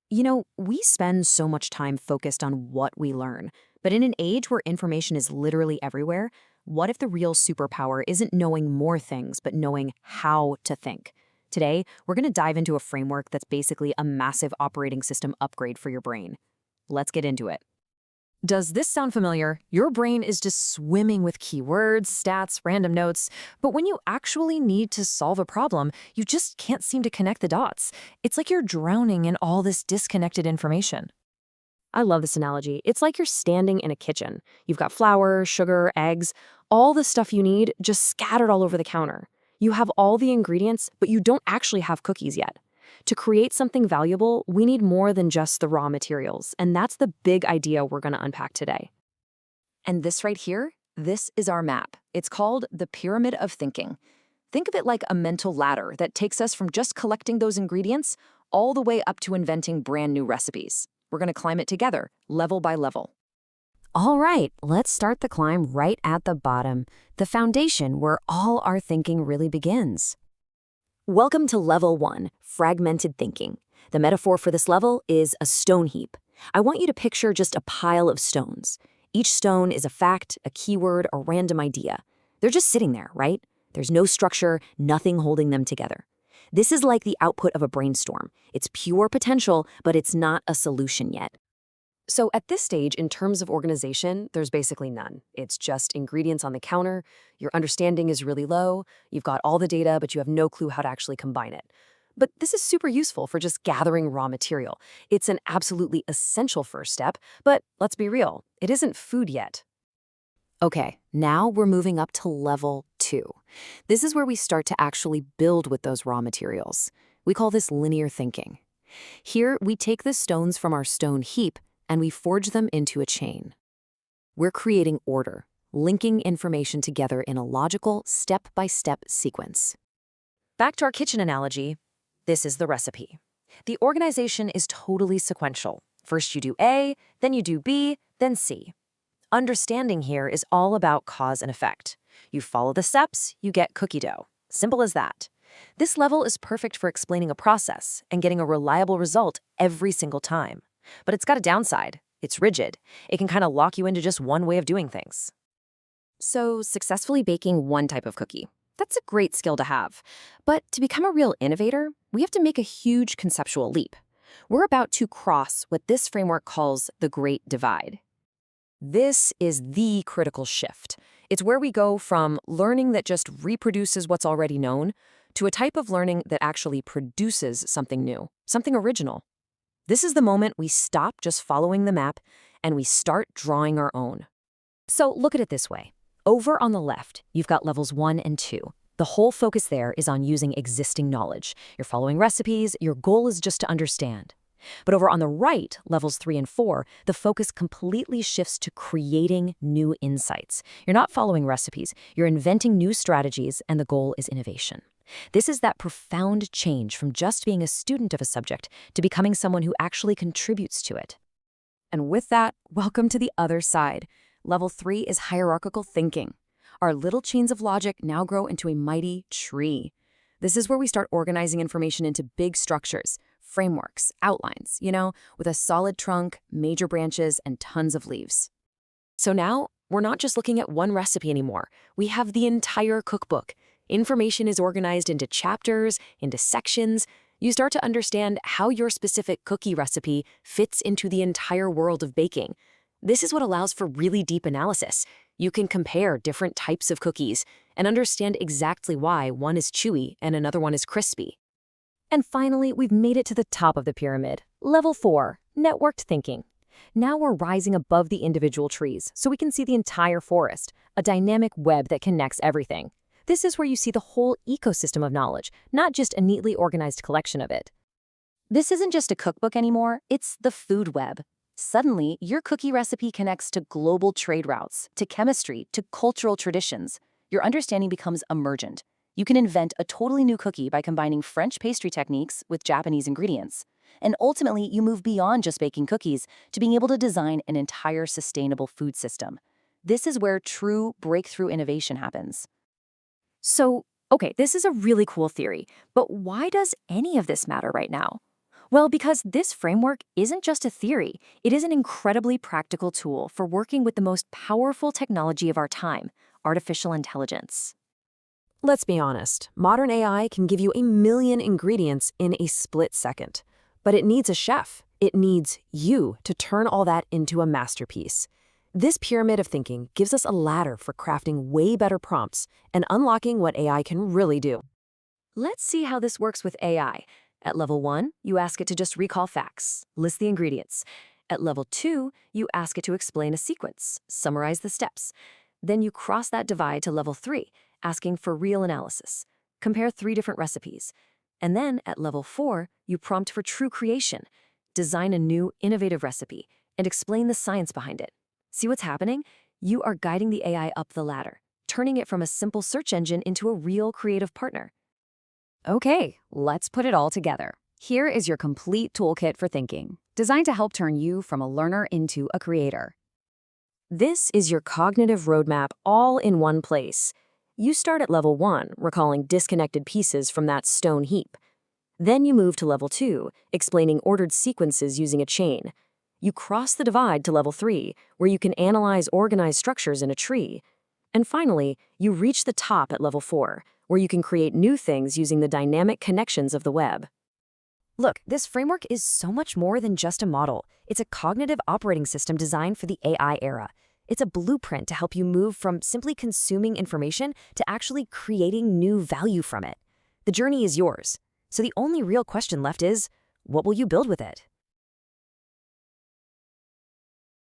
We spend so much time focused on what we learn, but in an age where information is literally everywhere, what if the real superpower isn't knowing more things, but knowing how to think? Today, we're going to dive into a framework that's basically a massive operating system upgrade for your brain. Let's get into it. Does this sound familiar? Your brain is just swimming with keywords, stats, random notes, but when you actually need to solve a problem, you just can't seem to connect the dots. It's like you're drowning in all this disconnected information. I love this analogy. It's like you're standing in a kitchen. You've got flour, sugar, eggs, all the stuff you need just scattered all over the counter. You have all the ingredients, but you don't actually have cookies yet. To create something valuable, we need more than just the raw materials, and that's the big idea we're going to unpack today. And this right here, this is our map. It's called the pyramid of thinking. Think of it like a mental ladder that takes us from just collecting those ingredients all the way up to inventing brand new recipes. We're going to climb it together, level by level. All right, let's start the climb right at the bottom, the foundation where all our thinking really begins. Welcome to Level 1, Fragmented Thinking. The metaphor for this level is a stone heap. I want you to picture just a pile of stones. Each stone is a fact, a keyword, a random idea. They're just sitting there, right? There's no structure, nothing holding them together. This is like the output of a brainstorm. It's pure potential, but it's not a solution yet. So at this stage, in terms of organization, there's basically none. It's just ingredients on the counter, your understanding is really low, you've got all the data, but you have no clue how to actually combine it. But this is super useful for just gathering raw material. It's an absolutely essential first step, but let's be real, it isn't food yet. Okay, now we're moving up to level 2. This is where we start to actually build with those raw materials. We call this linear thinking. Here, we take the stones from our stone heap and we forge them into a chain. We're creating order, linking information together in a logical, step-by-step sequence. Back to our kitchen analogy, this is the recipe. The organization is totally sequential. First you do A, then you do B, then C. Understanding here is all about cause and effect. You follow the steps, you get cookie dough. Simple as that. This level is perfect for explaining a process and getting a reliable result every single time. But it's got a downside. It's rigid. It can kind of lock you into just one way of doing things. So, successfully baking one type of cookie. That's a great skill to have. But to become a real innovator, we have to make a huge conceptual leap. We're about to cross what this framework calls the Great Divide. This is the critical shift. It's where we go from learning that just reproduces what's already known to a type of learning that actually produces something new, something original. This is the moment we stop just following the map and we start drawing our own. So look at it this way. Over on the left, you've got levels 1 and 2. The whole focus there is on using existing knowledge. You're following recipes, your goal is just to understand. But over on the right, levels 3 and 4, the focus completely shifts to creating new insights. You're not following recipes, you're inventing new strategies, and the goal is innovation. This is that profound change from just being a student of a subject to becoming someone who actually contributes to it. And with that, welcome to the other side. Level 3 is hierarchical thinking. Our little chains of logic now grow into a mighty tree. This is where we start organizing information into big structures, frameworks, outlines, with a solid trunk, major branches, and tons of leaves. So now, we're not just looking at one recipe anymore. We have the entire cookbook. Information is organized into chapters, into sections. You start to understand how your specific cookie recipe fits into the entire world of baking. This is what allows for really deep analysis. You can compare different types of cookies and understand exactly why one is chewy and another one is crispy. And finally, we've made it to the top of the pyramid. Level 4, networked thinking. Now we're rising above the individual trees so we can see the entire forest, a dynamic web that connects everything. This is where you see the whole ecosystem of knowledge, not just a neatly organized collection of it. This isn't just a cookbook anymore, it's the food web. Suddenly, your cookie recipe connects to global trade routes, to chemistry, to cultural traditions. Your understanding becomes emergent. You can invent a totally new cookie by combining French pastry techniques with Japanese ingredients. And ultimately, you move beyond just baking cookies to being able to design an entire sustainable food system. This is where true breakthrough innovation happens. So, okay, this is a really cool theory, but why does any of this matter right now? Well, because this framework isn't just a theory, it is an incredibly practical tool for working with the most powerful technology of our time, artificial intelligence. Let's be honest, modern AI can give you a million ingredients in a split second. But it needs a chef. It needs you to turn all that into a masterpiece. This pyramid of thinking gives us a ladder for crafting way better prompts and unlocking what AI can really do. Let's see how this works with AI. At level 1, you ask it to just recall facts, list the ingredients. At level 2, you ask it to explain a sequence, summarize the steps. Then you cross that divide to level 3, asking for real analysis. Compare 3 different recipes. And then at level 4, you prompt for true creation. Design a new, innovative recipe and explain the science behind it. See what's happening? You are guiding the AI up the ladder, turning it from a simple search engine into a real creative partner. Okay, let's put it all together. Here is your complete toolkit for thinking, designed to help turn you from a learner into a creator. This is your cognitive roadmap all in one place. You start at level 1, recalling disconnected pieces from that stone heap. Then you move to level 2, explaining ordered sequences using a chain. You cross the divide to level 3, where you can analyze organized structures in a tree. And finally, you reach the top at level 4, where you can create new things using the dynamic connections of the web. Look, this framework is so much more than just a model. It's a cognitive operating system designed for the AI era. It's a blueprint to help you move from simply consuming information to actually creating new value from it. The journey is yours. So the only real question left is, what will you build with it?